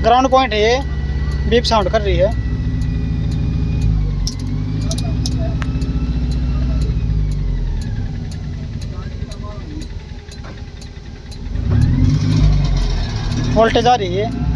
Ground point है ये, beep sound कर रही है। वोल्टेज आ रही है।